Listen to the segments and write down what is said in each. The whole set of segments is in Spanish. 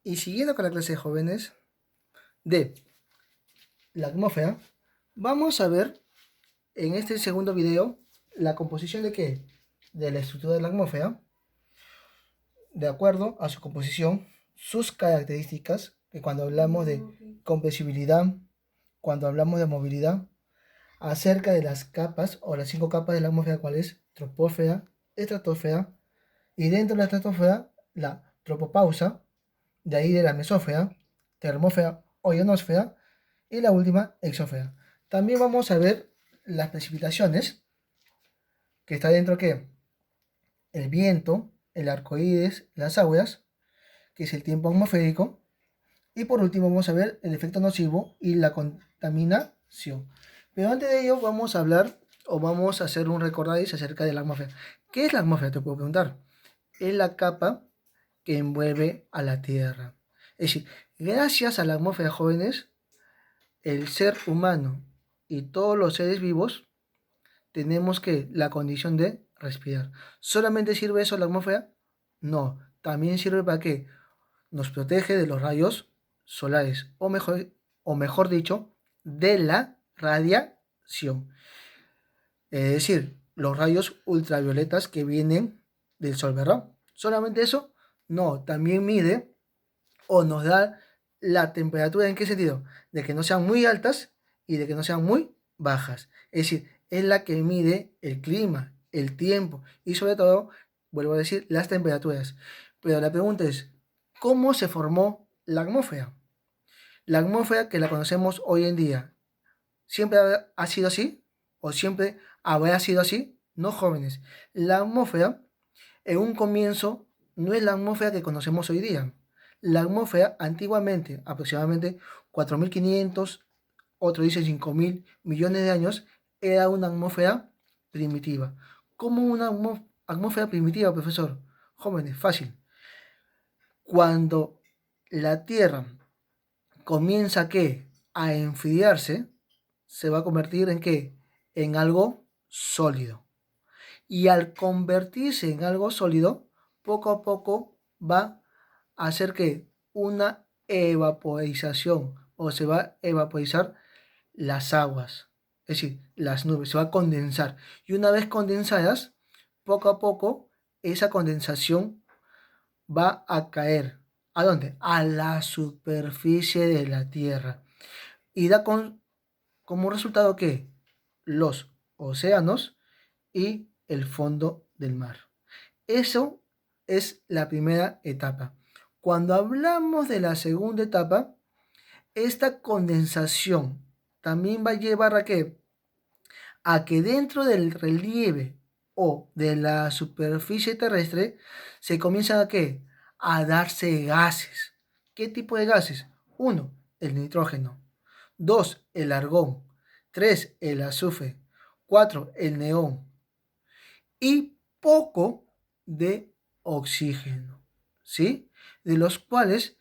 Y siguiendo con la clase de jóvenes de la atmósfera, vamos a ver en este segundo video la composición de qué? De la estructura de la atmósfera, de acuerdo a su composición, sus características, que cuando hablamos de compresibilidad, cuando hablamos de movilidad, acerca de las capas o las 5 capas de la atmósfera, cuál es troposfera, estratosfera, y dentro de la estratosfera, la tropopausa, de ahí de la mesósfera, termósfera o ionosfera, y la última, exósfera. También vamos a ver las precipitaciones, que está dentro que el viento, el arco iris, las auras, que es el tiempo atmosférico, y por último vamos a ver el efecto nocivo y la contaminación. Pero antes de ello vamos a hablar o vamos a hacer un recordáis acerca de la atmósfera. ¿Qué es la atmósfera? Te puedo preguntar. Es la capa que envuelve a la Tierra. Es decir, gracias a la atmósfera, jóvenes, el ser humano y todos los seres vivos tenemos que la condición de respirar. ¿Solamente sirve eso la atmósfera? No, también sirve para que nos protege de los rayos solares, o mejor dicho, de la radiación. Es decir, los rayos ultravioletas que vienen del sol, ¿verdad? ¿Solamente eso? No, también mide o nos da la temperatura. ¿En qué sentido? De que no sean muy altas y de que no sean muy bajas. Es decir, es la que mide el clima, el tiempo y sobre todo, vuelvo a decir, las temperaturas. Pero la pregunta es, ¿cómo se formó la atmósfera? La atmósfera que la conocemos hoy en día, ¿siempre ha sido así? ¿O siempre habrá sido así? No, jóvenes. La atmósfera en un comienzo no es la atmósfera que conocemos hoy día. La atmósfera antiguamente, aproximadamente 4.500, otros dicen 5.000 millones de años, era una atmósfera primitiva. ¿Cómo una atmósfera primitiva, profesor? Jóvenes, fácil. Cuando la Tierra comienza ¿qué? A enfriarse, se va a convertir en ¿qué? En algo sólido. Y al convertirse en algo sólido, poco a poco va a hacer que una evaporización o se va a evaporizar las aguas, es decir, las nubes, se va a condensar. Y una vez condensadas, poco a poco esa condensación va a caer. ¿A dónde? A la superficie de la Tierra. Y da como resultado que los océanos y el fondo del mar. Eso es la primera etapa. Cuando hablamos de la segunda etapa, esta condensación también va a llevar a qué? A que dentro del relieve o de la superficie terrestre se comienzan a qué? A darse gases. ¿Qué tipo de gases? Uno, el nitrógeno. Dos, el argón. Tres, el azufre. Cuatro, el neón. Y poco de oxígeno, ¿sí? De los cuales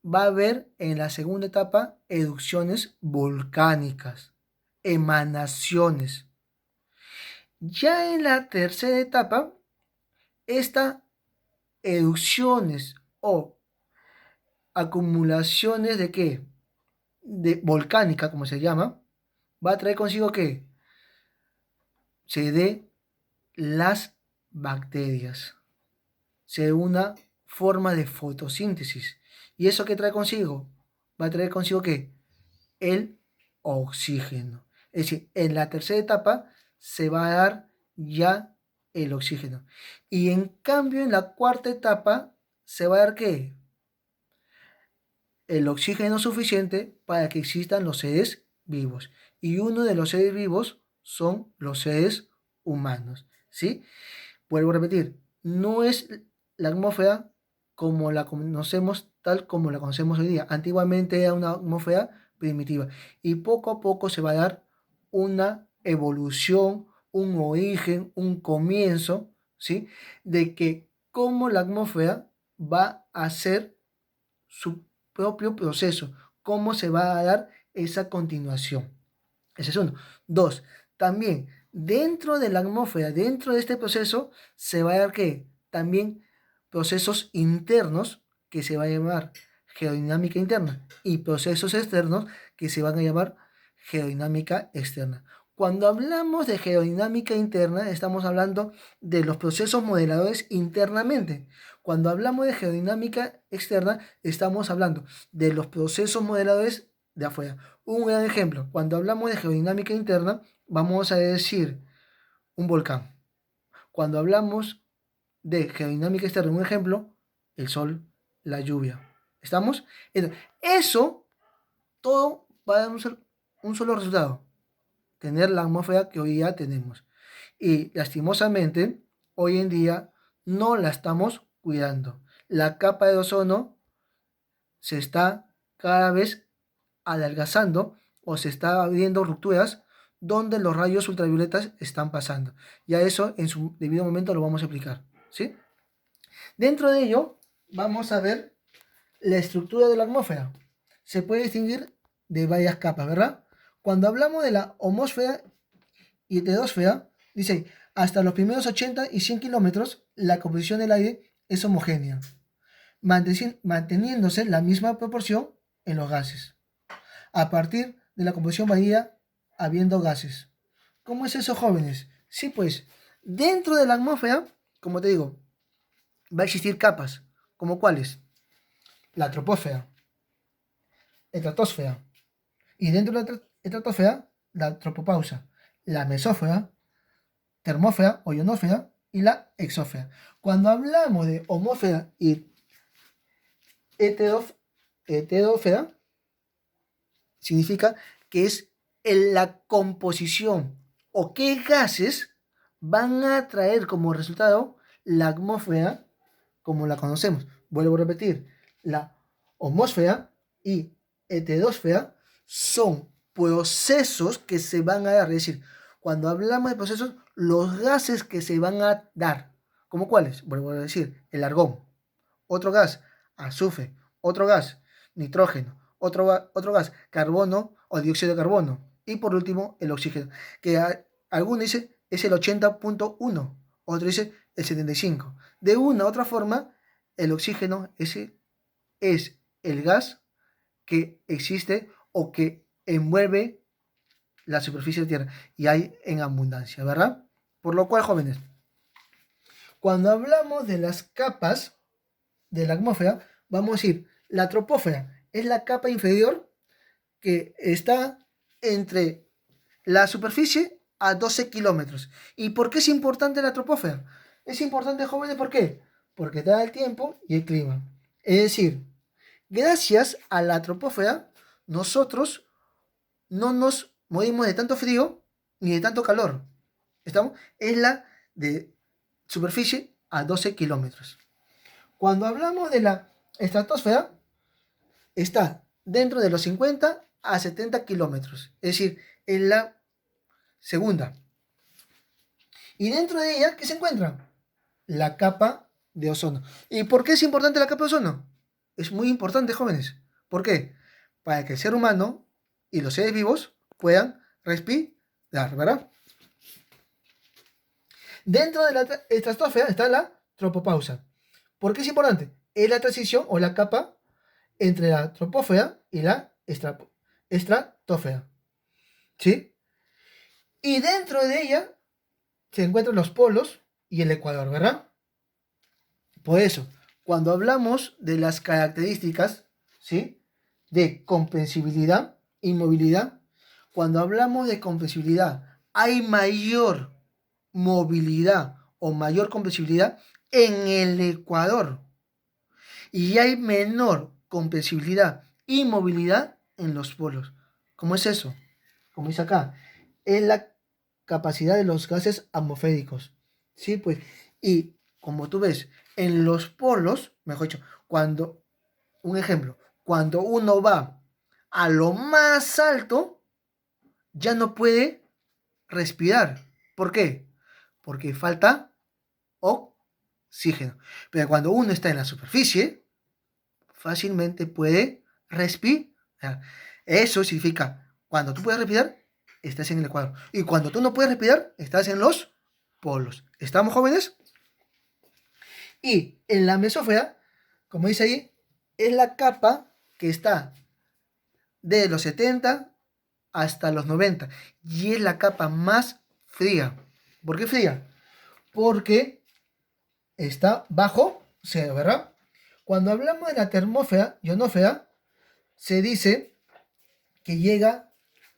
va a haber en la segunda etapa erupciones volcánicas, emanaciones. Ya en la tercera etapa, estas erupciones o acumulaciones de qué? De volcánica, como se llama, va a traer consigo que se dé las bacterias, se dé una forma de fotosíntesis. ¿Y eso qué trae consigo? Va a traer consigo que el oxígeno. Es decir, en la tercera etapa se va a dar ya el oxígeno. Y en cambio, en la cuarta etapa se va a dar ¿qué? El oxígeno suficiente para que existan los seres vivos. Y uno de los seres vivos son los seres humanos. ¿Sí? Vuelvo a repetir, no es la atmósfera como la conocemos, tal como la conocemos hoy día. Antiguamente era una atmósfera primitiva y poco a poco se va a dar una evolución, un origen, un comienzo, ¿sí? De que cómo la atmósfera va a hacer su propio proceso, cómo se va a dar esa continuación. Ese es uno. Dos, también dentro de la atmósfera, dentro de este proceso, se va a dar que también procesos internos que se va a llamar geodinámica interna, y procesos externos que se van a llamar geodinámica externa. Cuando hablamos de geodinámica interna, estamos hablando de los procesos modeladores internamente. Cuando hablamos de geodinámica externa, estamos hablando de los procesos modeladores de afuera. Un gran ejemplo, cuando hablamos de geodinámica interna, vamos a decir un volcán. Cuando hablamos de geodinámica externa, un ejemplo, el sol, la lluvia. ¿Estamos? Entonces, eso, todo va a dar un solo resultado, tener la atmósfera que hoy día tenemos. Y lastimosamente, hoy en día no la estamos cuidando. La capa de ozono se está cada vez adelgazando o se está abriendo rupturas donde los rayos ultravioletas están pasando. Ya eso en su debido momento lo vamos a explicar, ¿sí? Dentro de ello vamos a ver la estructura de la atmósfera. Se puede distinguir de varias capas, ¿verdad? Cuando hablamos de la homosfera y heterosfera, dice, hasta los primeros 80 y 100 kilómetros, la composición del aire es homogénea, manteniéndose la misma proporción en los gases. A partir de la composición varía habiendo gases. ¿Cómo es eso, jóvenes? Sí, pues, dentro de la atmósfera, como te digo, va a existir capas, como cuáles: la troposfera, estratosfera, y dentro de la estratosfera, la tropopausa, la mesósfera, termósfera o ionosfera y la exósfera. Cuando hablamos de homósfera y heterosfera, significa que es en la composición o qué gases van a traer como resultado la atmósfera como la conocemos. Vuelvo a repetir, la homosfera y heterosfera son procesos que se van a dar. Es decir, cuando hablamos de procesos, los gases que se van a dar, ¿como cuáles? Vuelvo a decir, el argón, otro gas, azufre, otro gas, nitrógeno, otro gas, carbono o dióxido de carbono, y por último el oxígeno, que alguno dice es el 80.1, otro dice el 75. De una u otra forma, el oxígeno es el gas que existe o que envuelve la superficie de la Tierra y hay en abundancia, ¿verdad? Por lo cual, jóvenes, cuando hablamos de las capas de la atmósfera, vamos a decir, la troposfera es la capa inferior que está entre la superficie a 12 kilómetros. ¿Y por qué es importante la troposfera? Es importante, jóvenes, ¿por qué? Porque da el tiempo y el clima. Es decir, gracias a la troposfera, nosotros no nos morimos de tanto frío ni de tanto calor. ¿Estamos? Es la de superficie a 12 kilómetros. Cuando hablamos de la estratosfera, está dentro de los 50 a 70 kilómetros. Es decir, en la segunda. Y dentro de ella, ¿qué se encuentra? La capa de ozono. ¿Y por qué es importante la capa de ozono? Es muy importante, jóvenes. ¿Por qué? Para que el ser humano y los seres vivos puedan respirar, ¿verdad? Dentro de la estratosfera está la tropopausa. ¿Por qué es importante? Es la transición o la capa entre la troposfera y la estratosfera. ¿Sí? Y dentro de ella se encuentran los polos y el ecuador, ¿verdad? Por eso, cuando hablamos de las características, ¿sí?, de comprensibilidad y movilidad, cuando hablamos de comprensibilidad, hay mayor movilidad o mayor comprensibilidad en el ecuador y hay menor comprensibilidad y movilidad en los polos. ¿Cómo es eso? Como dice acá, es la capacidad de los gases atmosféricos. ¿Sí? Pues, y como tú ves, en los polos, mejor dicho, un ejemplo, cuando uno va a lo más alto, ya no puede respirar. ¿Por qué? Porque falta oxígeno. Pero cuando uno está en la superficie, fácilmente puede respirar. Eso significa, cuando tú puedes respirar, estás en el ecuador. Y cuando tú no puedes respirar, estás en los polos. ¿Estamos, jóvenes? Y en la mesósfera, como dice ahí, es la capa que está de los 70 hasta los 90 y es la capa más fría. ¿Por qué fría? Porque está bajo cero, ¿verdad? Cuando hablamos de la termósfera ionósfera, se dice que llega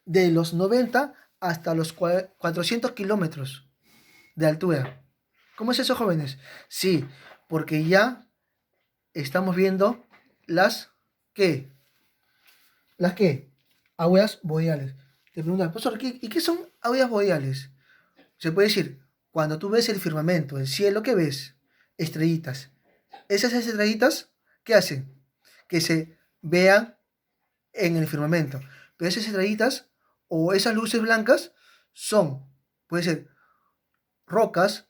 de los 90 hasta los 400 kilómetros de altura. ¿Cómo es eso, jóvenes? Sí, porque ya estamos viendo las ¿qué? ¿Las qué? Auroras boreales. Te preguntan, profesor, ¿y qué son auroras boreales? Se puede decir, cuando tú ves el firmamento, el cielo, ¿qué ves? Estrellitas. Esas estrellitas, ¿qué hacen? Que se vean en el firmamento. Pero esas estrellitas o esas luces blancas son, puede ser rocas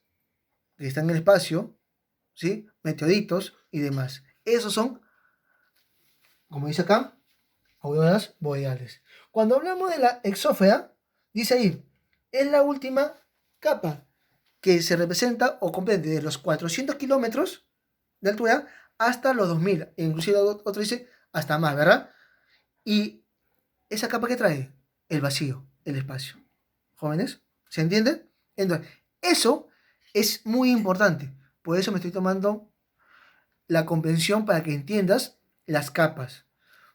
que están en el espacio, ¿sí? Meteoritos y demás. Esos son, como dice acá, auroras boreales. Cuando hablamos de la exósfera, dice ahí, es la última capa que se representa o comprende de los 400 kilómetros de altura hasta los 2000. E inclusive otro dice hasta más, ¿verdad? Y esa capa que trae el vacío, el espacio. Jóvenes, ¿se entiende? Entonces, eso es muy importante. Por eso me estoy tomando la comprensión para que entiendas las capas.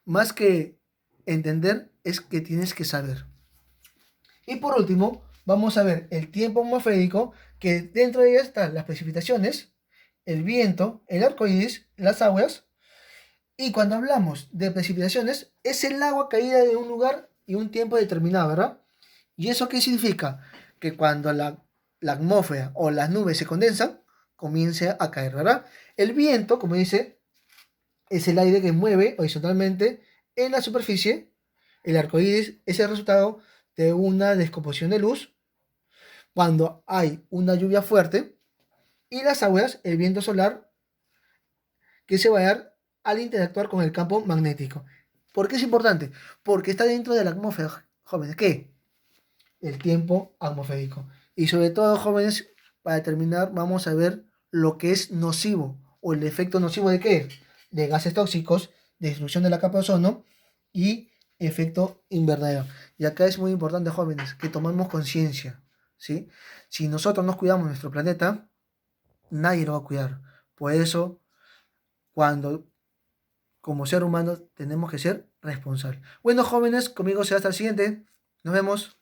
Más que entender, es que tienes que saber. Y por último, vamos a ver el tiempo atmosférico, que dentro de ella están las precipitaciones, el viento, el arco iris, las aguas. Y cuando hablamos de precipitaciones, es el agua caída de un lugar y un tiempo determinado, ¿verdad? ¿Y eso qué significa? Que cuando la atmósfera o las nubes se condensan, comience a caer, ¿verdad? El viento, como dice, es el aire que mueve horizontalmente en la superficie. El arco iris es el resultado de una descomposición de luz cuando hay una lluvia fuerte. Y las aguas, el viento solar que se va a dar al interactuar con el campo magnético. ¿Por qué es importante? Porque está dentro de la atmósfera, jóvenes. ¿Qué? El tiempo atmosférico. Y sobre todo, jóvenes, para terminar, vamos a ver lo que es nocivo o el efecto nocivo de qué? De gases tóxicos, destrucción de la capa de ozono y efecto invernadero. Y acá es muy importante, jóvenes, que tomemos conciencia, ¿sí? Si nosotros no cuidamos nuestro planeta, nadie lo va a cuidar. Por eso, cuando como ser humano tenemos que ser responsables. Bueno, jóvenes, conmigo será hasta el siguiente. Nos vemos.